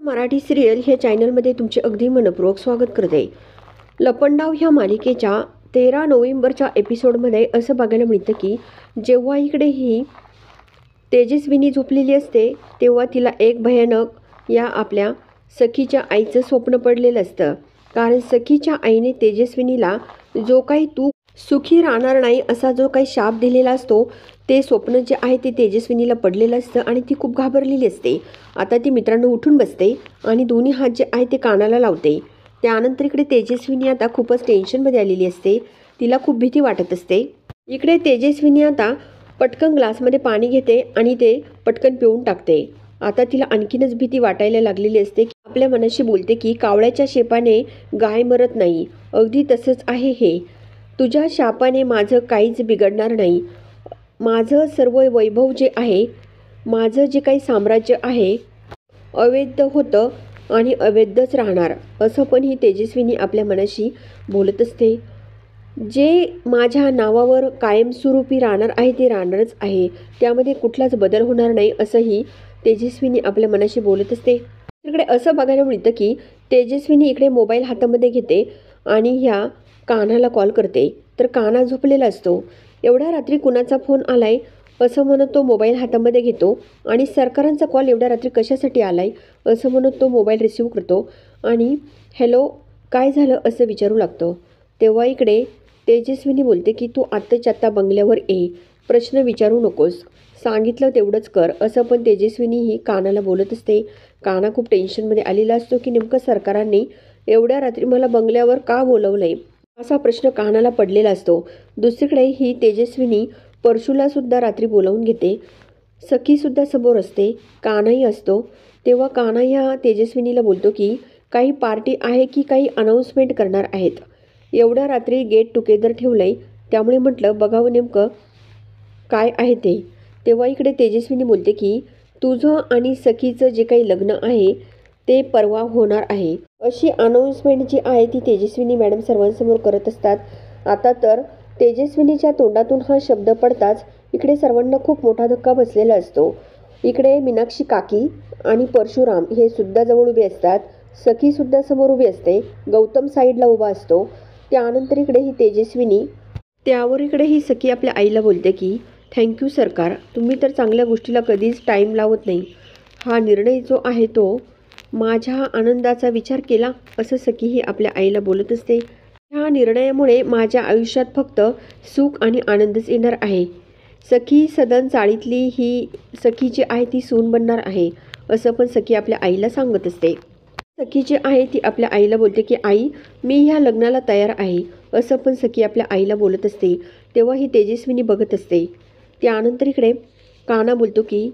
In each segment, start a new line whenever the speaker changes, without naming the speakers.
Marathi serial ह्या चॅनलमध्ये तुमचे अगदी मनपूर्वक स्वागत करते. लपंडाव ह्या मालिकेच्या 13 नोव्हेंबरच्या एपिसोडमध्ये असं बघायला मिळतं की जेव्हा इकडे ही तेजस्विनी झोपलेली असते तेव्हा तिला एक भयानक या आपल्या सखीच्या आईचं स्वप्न पडलेलं असतं. कारण सखीच्या आईने तेजस्विनीला जो काही तू सुखी राहणार नाही असा जो काही शाप दिलेला असतो ते स्वप्न जे आहे ते तेजस्विनीला पडलेलं असतं आणि ती खूप घाबरलेली असते. आता ती मित्रांनो उठून बसते आणि दोन्ही हात जे आहे ते कानाला लावते. त्यानंतर इकडे तेजस्विनी आता खूपच टेन्शनमध्ये आलेली असते. तिला खूप भीती वाटत असते. इकडे तेजस्विनी आता पटकन ग्लासमध्ये पाणी घेते आणि ते पटकन पिऊन टाकते. आता तिला आणखीनच भीती वाटायला लागलेली असते की आपल्या मनाशी बोलते की कावळ्याच्या शेपाने गाय मरत नाही. अगदी तसंच आहे हे. तुझ्या शापाने माझं काहीच बिघडणार नाही. माझं सर्व वैभव जे आहे, माझं जे काही साम्राज्य आहे अवैध होतं आणि अवैधच राहणार असं पण ही तेजस्विनी आपल्या मनाशी बोलत असते. जे माझ्या नावावर कायमस्वरूपी राहणार आहे ते राहणारच आहे. त्यामध्ये कुठलाच बदल होणार नाही असंही तेजस्विनी आपल्या मनाशी बोलत असते. इकडे असं बघायला मिळतं की तेजस्विनी इकडे मोबाईल हातामध्ये घेते आणि ह्या कान्हाला कॉल करते. तर कान्हा झोपलेला असतो. एवढ्या रात्री कुणाचा फोन आलाय असं म्हणत तो मोबाईल हातामध्ये घेतो आणि सरकारांचा कॉल एवढ्या रात्री कशासाठी आलाय असं म्हणत तो मोबाईल रिसीव्ह करतो आणि हॅलो काय झालं असं विचारू लागतो. तेव्हा इकडे तेजस्विनी बोलते की तू आत्ताच्या आत्ता बंगल्यावर ये, प्रश्न विचारू नकोस, सांगितलं तेवढंच कर असं पण तेजस्विनी ही कानाला बोलत असते. काना खूप टेन्शनमध्ये आलेला असतो की नेमकं सरकारांनी एवढ्या रात्री मला बंगल्यावर का बोलवलंय असा प्रश्न कानाला पडलेला असतो. दुसरीकडे ही तेजस्विनी परशूला सुद्धा रात्री बोलावून घेते. सखीसुद्धा समोर असते, कानाही असतो. तेव्हा काना ह्या तेजस्विनीला बोलतो की काही पार्टी आहे की काही अनाऊन्समेंट करणार आहेत. एवढ्या रात्री गेट टुगेदर ठेवलंय त्यामुळे म्हटलं बघावं नेमकं काय आहे ते. तेव्हा इकडे तेजस्विनी बोलते की तुझं आणि सखीचं जे काही लग्न आहे ते परवा होणार आहे अशी अनाऊन्समेंट जी आहे ती तेजस्विनी मॅडम सर्वांसमोर करत असतात. आता तर तेजस्विनीच्या तोंडातून हा शब्द पडताच इकडे सर्वांना खूप मोठा धक्का बसलेला असतो. इकडे मीनाक्षी काकी आणि परशुराम हे सुद्धा जवळ उभे असतात. सखीसुद्धा समोर उभी असते. गौतम साईडला उभा असतो. त्यानंतर इकडे ही तेजस्विनी त्यावर इकडे ही सखी आपल्या आईला बोलते की थँक्यू सरकार, तुम्ही तर चांगल्या गोष्टीला कधीच टाईम लावत नाही. हा निर्णय जो आहे तो माझ्या आनंदाचा विचार केला असं सखी ही आपल्या आईला बोलत असते. ह्या निर्णयामुळे माझ्या आयुष्यात फक्त सुख आणि आनंदच येणार आहे. सखी सदन चाळीतली ही सखी जी आहे ती सून बनणार आहे असं पण सखी आपल्या आईला सांगत असते. सखी जी आहे ती आपल्या आईला बोलते की आई मी ह्या लग्नाला तयार आहे असं पण सखी आपल्या आईला बोलत असते. तेव्हा ही तेजस्विनी बघत असते. त्यानंतर इकडे काना बोलतो की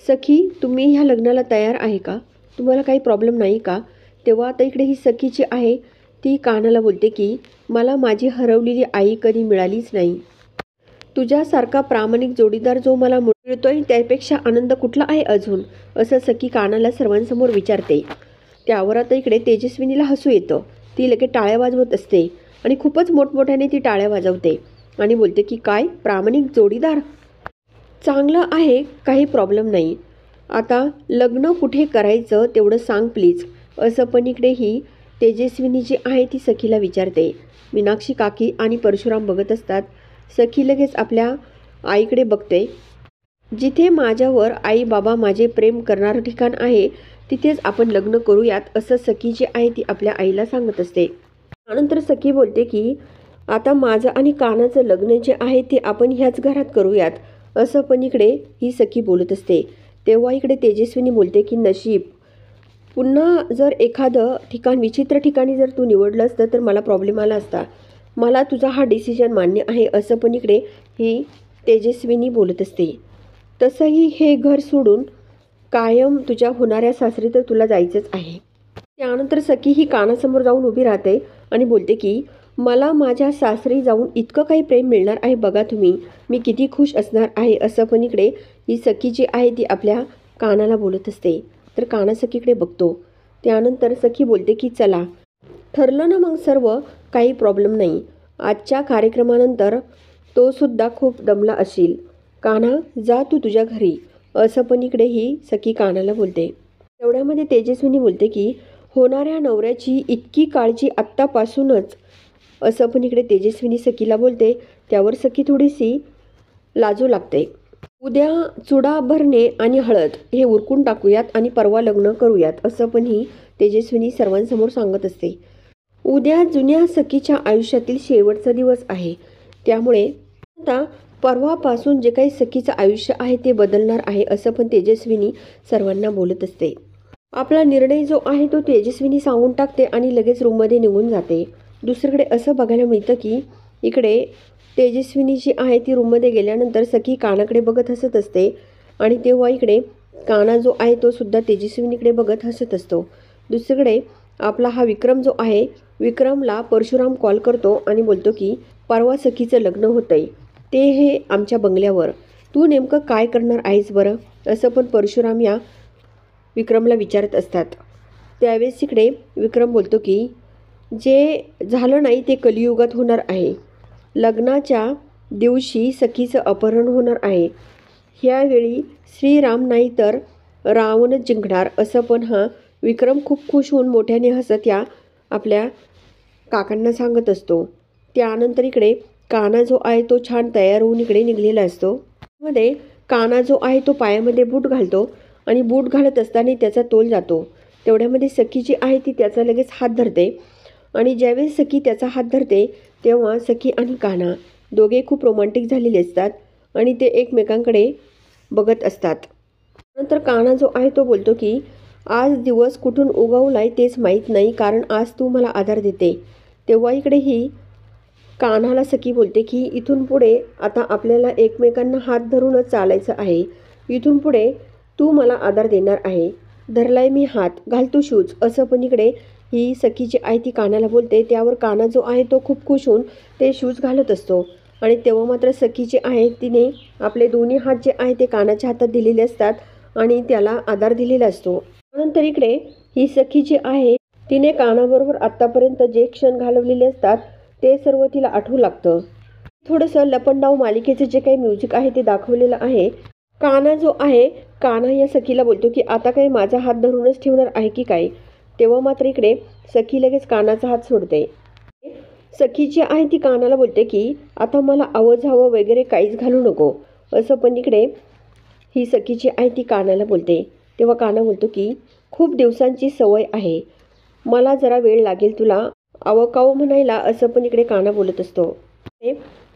सखी तुम्ही ह्या लग्नाला तयार आहे का, तुम्हाला काही प्रॉब्लेम नाही का. तेव्हा आता इकडे ही सखी जी आहे ती कानाला बोलते की मला माझी हरवलेली आई कधी मिळालीच नाही. तुझ्यासारखा प्रामाणिक जोडीदार जो मला मिळतोय त्यापेक्षा आनंद कुठला आहे अजून असं सखी कानाला सर्वांसमोर विचारते. त्यावर आता इकडे तेजस्विनीला हसू येतं. ती लगेच टाळ्या वाजवत असते आणि खूपच मोठमोठ्याने ती टाळ्या वाजवते आणि बोलते की काय प्रामाणिक जोडीदार, चांगलं आहे, काही प्रॉब्लेम नाही. आता लग्न कुठे करायचं तेवढं सांग प्लीज असं पण इकडे ही तेजस्विनी जी आहे ती सखीला विचारते. मीनाक्षी काकी आणि परशुराम बघत असतात. सखी लगेच आपल्या आईकडे बघते. जिथे माझ्यावर आई बाबा माझे प्रेम करणारं ठिकाण आहे तिथेच आपण लग्न करूयात असं सखी जी आहे ती आपल्या आईला सांगत असते. त्यानंतर सखी बोलते की आता माझं आणि कानाचं लग्न जे आहे ते आपण ह्याच घरात करूयात असं पण इकडे ही सखी बोलत असते. तेव्हा इकडे तेजस्विनी बोलते की नशीब, पुन्हा जर एखादं ठिकाण विचित्र ठिकाणी जर तू निवडलं असतं तर मला प्रॉब्लेम आला असता. मला तुझा हा डिसिजन मान्य आहे असं पण इकडे ही तेजस्विनी बोलत असते. तसंही हे घर सोडून कायम तुझ्या होणाऱ्या सासरी तर तुला जायचंच आहे. त्यानंतर सखी ही कानासमोर जाऊन उभी राहते आणि बोलते की मला माझ्या सासरी जाऊन इतकं काही प्रेम मिळणार आहे बघा तुम्ही, मी किती खुश असणार आहे असं पण इकडे ही सखी जी आहे ती आपल्या कानाला बोलत असते. तर काना सखीकडे बघतो. त्यानंतर सखी बोलते की चला ठरलं ना मग सर्व, काही प्रॉब्लेम नाही. आजच्या कार्यक्रमानंतर तो सुद्धा खूप दमला असेल. कान्हा जा तू तुझ्या घरी असं पण इकडे ही सखी कानाला बोलते. तेवढ्यामध्ये तेजस्विनी बोलते की होणाऱ्या नवऱ्याची इतकी काळजी आत्तापासूनच, असं पण इकडे तेजस्विनी सखीला बोलते. त्यावर सखी थोडीशी लाजू लागते. उद्या चुडा भरणे आणि हळद हे उरकून टाकूयात आणि परवा लग्न करूयात, असं पण ही तेजस्विनी सर्वांसमोर सांगत असते. उद्या जुन्या सखीच्या आयुष्यातील शेवटचा दिवस आहे, त्यामुळे आता परवापासून जे काही सखीचं आयुष्य आहे ते बदलणार आहे, असं पण तेजस्विनी सर्वांना बोलत असते. आपला निर्णय जो आहे तो तेजस्विनी सांगून टाकते आणि लगेच रूममध्ये निघून जाते. दुसरीकडे असं बघायला मिळतं की इकडे तेजस्विनी जी आहे ती रूममध्ये गेल्यानंतर सखी कानाकडे बघत हसत असते आणि तेव्हा इकडे काना जो आहे तो सुद्धा तेजस्विनीकडे बघत हसत असतो. दुसरीकडे आपला हा विक्रम जो आहे, विक्रमला परशुराम कॉल करतो आणि बोलतो की परवा सखीचं लग्न होतंय, ते हे आमच्या बंगल्यावर, तू नेमकं काय करणार आहेस बरं, असं पण परशुराम या विक्रमला विचारत असतात. त्यावेळेस इकडे विक्रम बोलतो की जे झालं नाही ते कलियुगात होणार आहे. लग्नाच्या दिवशी सखीचं अपहरण होणार आहे. ह्यावेळी श्रीराम नाही तर रावणच जिंकणार, असं पण हा विक्रम खूप खुश होऊन मोठ्याने हसत या आपल्या काकांना सांगत असतो. त्यानंतर इकडे काना जो आहे तो छान तयार होऊन इकडे निघलेला असतो. मध्ये काना जो आहे तो पायामध्ये बूट घालतो आणि बूट घालत असताना त्याचा तोल जातो. तेवढ्यामध्ये सखी जी आहे ती त्याचा लगेच हात धरते आणि ज्यावेळेस सखी त्याचा हात धरते तेव्हा सखी आणि काना दोघे खूप रोमॅन्टिक झालेले असतात आणि ते एकमेकांकडे बघत असतात. नंतर काना जो आहे तो बोलतो की आज दिवस कुठून उगवलाय तेच माहीत नाही, कारण आज तू मला आधार देते. तेव्हा इकडे ही कान्हाला सखी बोलते की इथून पुढे आता आपल्याला एकमेकांना हात धरूनच चालायचं आहे. इथून पुढे तू मला आधार देणार आहे, धरलाय मी हात, घाल तू शूज, असं पण इकडे ही सखी जी आहे ती कानाला बोलते. त्यावर काना जो आहे तो खूप खुश होऊन ते शूज घालत असतो आणि तेव्हा मात्र सखी जी आहे तिने आपले दोन्ही हात जे आहे ते कानाच्या हातात दिलेले असतात आणि त्याला आधार दिलेला असतो. नंतर इकडे ही सखी जी आहे तिने कानाबरोबर आत्तापर्यंत जे क्षण घालवलेले असतात ते सर्व तिला आठवू लागतं. थोडंसं लपंडाव मालिकेचं जे काही म्युझिक आहे ते दाखवलेलं आहे. काना जो आहे, काना या सखीला बोलतो की आता काय माझा हात धरूनच ठेवणार आहे की काय. तेव्हा मात्र इकडे सखी लगेच कानाचा हात सोडते. सखी जी आहे ती कानाला बोलते की आता मला आवाजावं वगैरे काहीच घालू नको, असं पण इकडे ही सखी जी आहे ती कानाला बोलते. तेव्हा काना बोलतो की खूप दिवसांची सवय आहे, मला जरा वेळ लागेल तुला अवकाव म्हणायला, असं पण इकडे काना बोलत असतो.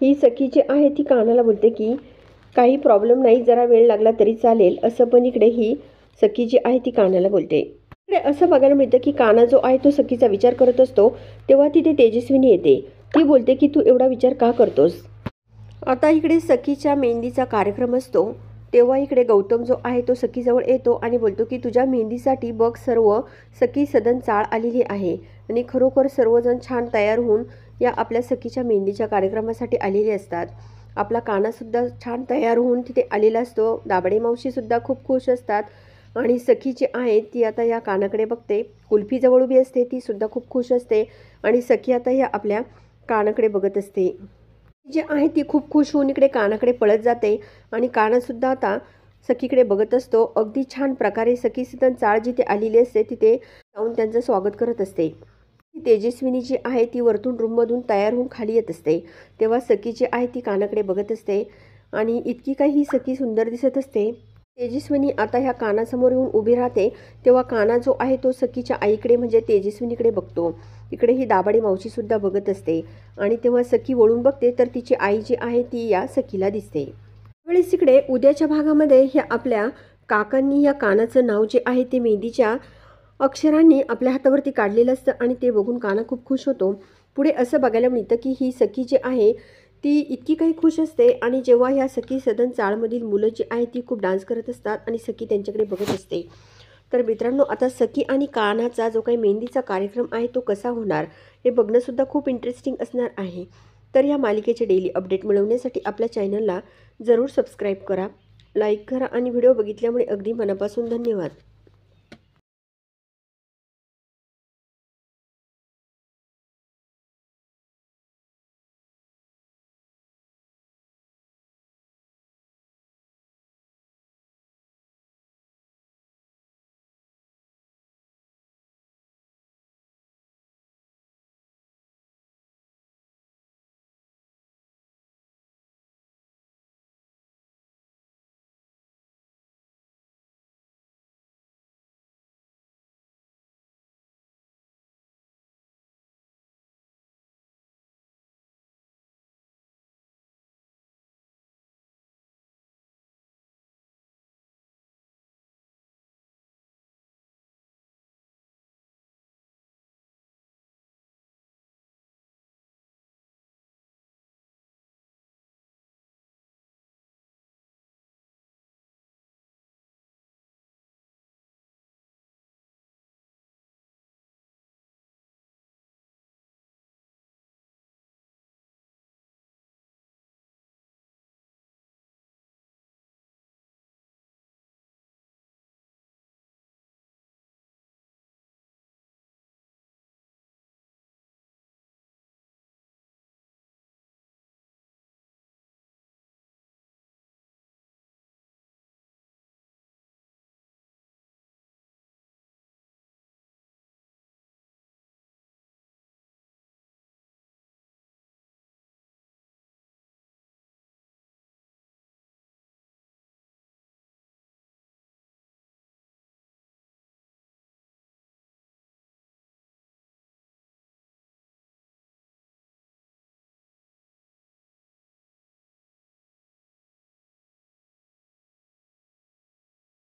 ही सखी जी आहे ती कानाला बोलते की काही प्रॉब्लेम नाही, जरा वेळ लागला तरी चालेल, असं पण इकडे ही सखी जी आहे ती कानाला बोलते. इकडे असं बघायला मिळतं की काना जो आहे तो सखीचा विचार करत असतो. तेव्हा तिथे तेजस्विनी येते. ती बोलते की तू एवढा विचार का करतोस. आता इकडे सखीच्या मेहंदीचा कार्यक्रम असतो. तेव्हा इकडे गौतम जो आहे तो सखीजवळ येतो आणि बोलतो की तुझ्या मेहंदीसाठी बघ सर्व सखी सदन चाळ आलेली आहे आणि खरोखर सर्वजण छान तयार होऊन या आपल्या सखीच्या मेहंदीच्या कार्यक्रमासाठी आलेले असतात. आपला कानासुद्धा छान तयार होऊन तिथे आलेला असतो. दाबडे मावशीसुद्धा खूप खुश असतात आणि सखी जी आहे ती आता या कानाकडे बघते. कुल्फीजवळ उभी असते, ती सुद्धा खूप खुश असते आणि सखी आता या आपल्या कानाकडे बघत असते. जी आहे ती खूप खुश होऊन इकडे कानाकडे पळत जाते आणि कानासुद्धा आता सखीकडे बघत असतो. अगदी छान प्रकारे सखी सदन चाळ जिथे आलेली असते तिथे जाऊन त्यांचं स्वागत करत असते. तेजस्विनी जी आहे ती वरतून रूममधून तयार होऊन खाली येत असते. तेव्हा सखी जी आहे ती कानाकडे बघत असते आणि इतकी काही ही सखी सुंदर दिसत असते. तेजस्विनी आता ह्या कानासमोर येऊन उभी राहते. तेव्हा काना जो आहे तो सखीच्या आईकडे म्हणजे तेजस्विनीकडे बघतो. इकडे ही दाभाडे मावशीसुद्धा बघत असते आणि तेव्हा सखी वळून बघते तर तिची आई जी आहे ती या सखीला दिसते. त्यावेळेस इकडे उद्याच्या भागामध्ये ह्या आपल्या काकांनी या कानाचं नाव जे आहे ते मेहंदीच्या अक्षरांनी आपल्या हातावरती काढलेलं असतं आणि ते बघून काना खूप खुश होतो. पुढे असं बघायला मिळतं की ही सखी जी आहे ती इतकी काही खुश असते आणि जेव्हा ह्या सखी सदन चाळमधील मुलं जी आहे ती खूप डान्स करत असतात आणि सखी त्यांच्याकडे बघत असते. तर मित्रांनो, आता सखी आणि कानाचा जो काही मेहंदीचा कार्यक्रम आहे तो कसा होणार हे बघणंसुद्धा खूप इंटरेस्टिंग असणार आहे. तर या मालिकेचे डेली अपडेट मिळवण्यासाठी आपल्या चॅनलला जरूर सबस्क्राईब करा, लाईक करा आणि व्हिडिओ बघितल्यामुळे अगदी मनापासून धन्यवाद.